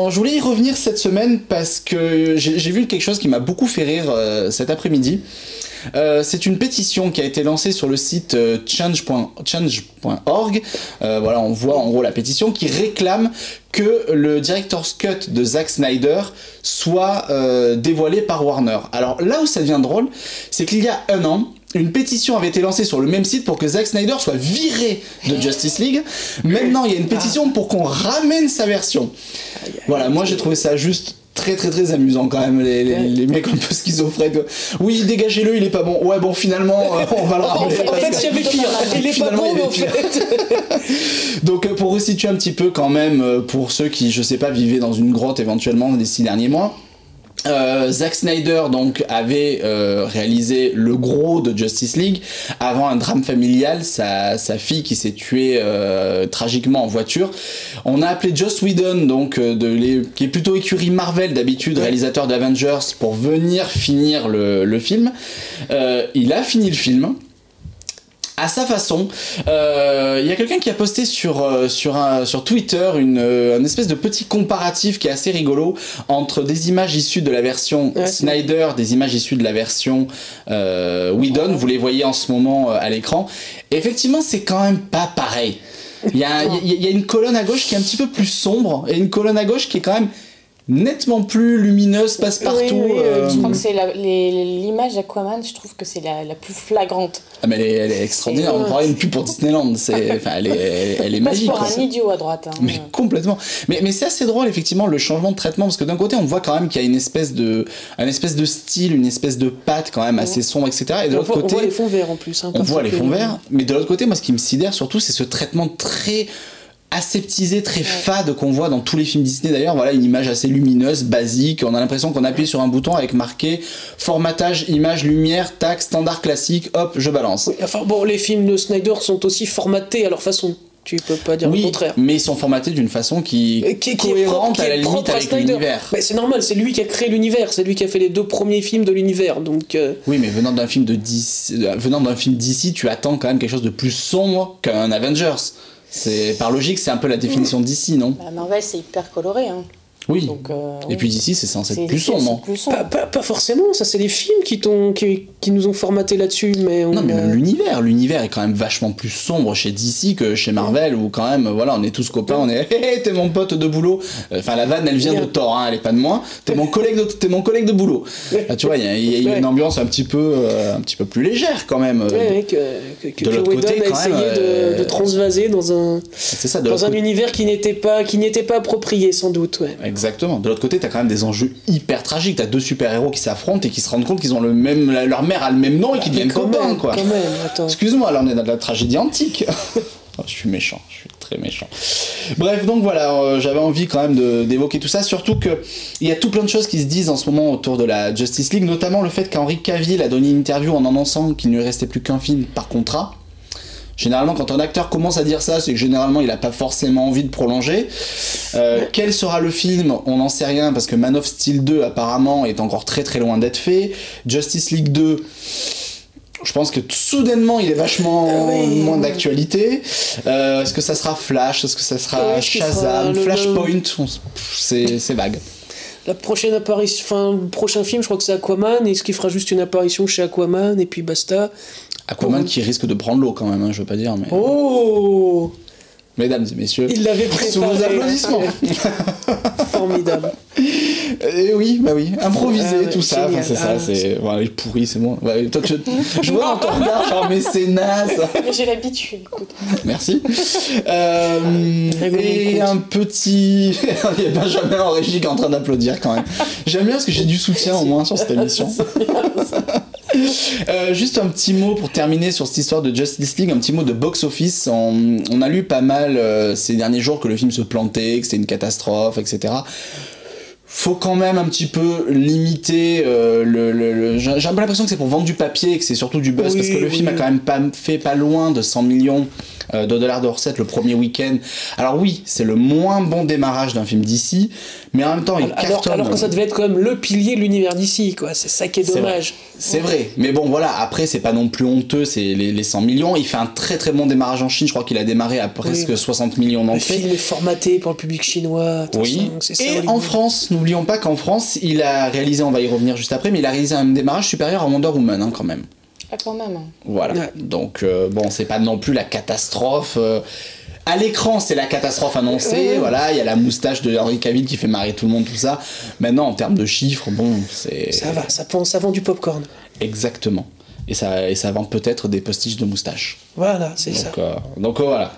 Alors, je voulais y revenir cette semaine parce que j'ai vu quelque chose qui m'a beaucoup fait rire cet après-midi. C'est une pétition qui a été lancée sur le site change.org. Voilà, on voit en gros la pétition qui réclame que le director's cut de Zack Snyder soit dévoilé par Warner. Alors là où ça devient drôle, c'est qu'il y a un an, une pétition avait été lancée sur le même site pour que Zack Snyder soit viré de Justice League. Maintenant, il y a une pétition pour qu'on ramène sa version. Voilà, moi j'ai trouvé ça juste très amusant quand même, les mecs un peu schizophrènes. Oui, dégagez-le, il est pas bon. Ouais, bon, finalement, on va le ramener. En fait, il y avait pire. Il est pas bon, mais en fait. Donc, pour resituer un petit peu quand même, pour ceux qui, je sais pas, vivaient dans une grotte éventuellement les 6 derniers mois, Zack Snyder donc avait réalisé le gros de Justice League avant un drame familial, sa fille qui s'est tuée tragiquement en voiture. On a appelé Joss Whedon donc qui est plutôt écurie Marvel d'habitude, réalisateur d'Avengers, pour venir finir le film. Il a fini le film à sa façon. Il y a quelqu'un qui a posté sur Twitter une espèce de petit comparatif qui est assez rigolo entre des images issues de la version Snyder, des images issues de la version Whedon. Vous les voyez en ce moment à l'écran. Et effectivement, c'est quand même pas pareil. Il y a une colonne à gauche qui est un petit peu plus sombre et une colonne à gauche qui est quand même nettement plus lumineuse, passe-partout. Je crois que c'est l'image d'Aquaman, je trouve que c'est la plus flagrante. Ah mais elle est extraordinaire, on croirait une pub pour Disneyland, elle est magique. Pour un idiot à droite. Hein. Mais complètement. Mais c'est assez drôle effectivement le changement de traitement, parce que d'un côté on voit quand même qu'il y a un espèce de style, une espèce de patte quand même assez sombre, etc. Et de l'autre côté... On voit les fonds verts en plus. Hein, on voit les fonds verts, mais de l'autre côté, moi ce qui me sidère surtout, c'est ce traitement très aseptisé, très fade qu'on voit dans tous les films Disney d'ailleurs. Voilà, une image assez lumineuse, basique, on a l'impression qu'on appuie sur un bouton avec marqué formatage, image, lumière, tac, standard classique, hop, je balance. Oui, enfin bon, les films de Snyder sont aussi formatés à leur façon. Tu peux pas dire le contraire. Mais ils sont formatés d'une façon qui est cohérente à la limite avec l'univers. Mais c'est normal, c'est lui qui a créé l'univers, c'est lui qui a fait les 2 premiers films de l'univers, donc... Oui, mais venant d'un film DC, tu attends quand même quelque chose de plus sombre qu'un Avengers. C'est par logique, c'est un peu la définition d'ici, non? Marvel, c'est hyper coloré. Hein. Oui. Donc, et puis d'ici, c'est censé être plus sombre. Pas forcément, ça c'est les films qui nous ont formaté là-dessus, mais non, mais l'univers est quand même vachement plus sombre chez DC que chez Marvel, où quand même, voilà, on est tous copains, on est hey, t'es mon pote de boulot. Enfin, la vanne, elle vient de Thor, hein, elle est pas de moi. T'es mon collègue de boulot. Là, tu vois, il y a une ambiance un petit peu plus légère quand même. Que Whedon a essayé de transvaser dans un univers qui n'était pas approprié sans doute. Ouais. Exactement. De l'autre côté, t'as quand même des enjeux hyper tragiques. T'as 2 super-héros qui s'affrontent et qui se rendent compte qu'ils ont leur mère a le même nom et qu'ils deviennent copains, quoi. Excuse-moi, là on est dans de la tragédie antique. Oh, je suis méchant, je suis très méchant. Bref, donc voilà, j'avais envie quand même d'évoquer tout ça, surtout que il y a tout plein de choses qui se disent en ce moment autour de la Justice League, notamment le fait qu'Henry Cavill a donné une interview en annonçant qu'il ne lui restait plus qu'un film par contrat. Généralement, quand un acteur commence à dire ça, c'est que généralement, il n'a pas forcément envie de prolonger. Quel sera le film? On n'en sait rien, parce que Man of Steel 2, apparemment, est encore très loin d'être fait. Justice League 2... Je pense que soudainement il est vachement moins d'actualité. Est-ce que ça sera Flash? Est-ce que ça sera Shazam? Flashpoint? C'est vague. La prochaine apparition, prochain film, je crois que c'est Aquaman. Est-ce qu'il fera juste une apparition chez Aquaman et puis basta? Aquaman qui risque de prendre l'eau quand même, hein, je veux pas dire. Mais... Oh! Mesdames et messieurs, il l'avait préparé. Sous vos applaudissements. Formidable. Oui, improviser, tout ça, enfin, c'est ça, c'est... Voilà, il est pourri, c'est bon. Ouais, toi, je vois dans ton regard, genre, mais c'est naze. Mais j'ai l'habitude, écoute. Merci. Et un petit... Il y a Benjamin en régie qui est en train d'applaudir quand même. J'aime bien parce que j'ai du soutien au moins sur cette émission. Juste un petit mot pour terminer sur cette histoire de Justice League, un petit mot de box-office. On a lu pas mal ces derniers jours que le film se plantait, que c'était une catastrophe, etc. Faut quand même un petit peu limiter j'ai un peu l'impression que c'est pour vendre du papier et que c'est surtout du buzz, parce que le film a quand même pas loin de 100 millions $, de recettes le premier week-end. Alors oui, c'est le moins bon démarrage d'un film DC, mais en même temps, il cartonne. Alors que ça devait être comme le pilier de l'univers DC, quoi. C'est ça qui est dommage. C'est vrai. Mais bon, voilà, après, c'est pas non plus honteux, c'est les 100 millions. Il fait un très très bon démarrage en Chine. Je crois qu'il a démarré à presque 60 millions d'entrées. Le film est formaté pour le public chinois. Oui. Et en France, n'oublions pas qu'en France, il a réalisé, on va y revenir juste après, mais il a réalisé un démarrage supérieur à Wonder Woman, quand même. Ah, quand même. Voilà. Ouais. Donc, bon, c'est pas non plus la catastrophe. À l'écran, c'est la catastrophe annoncée. Voilà, il y a la moustache de Henry Cavill qui fait marrer tout le monde, tout ça. Maintenant, en termes de chiffres, bon, c'est. Ça va, ça vend du popcorn. Exactement. Et ça vend peut-être des postiches de moustache. Voilà, c'est ça. Donc voilà.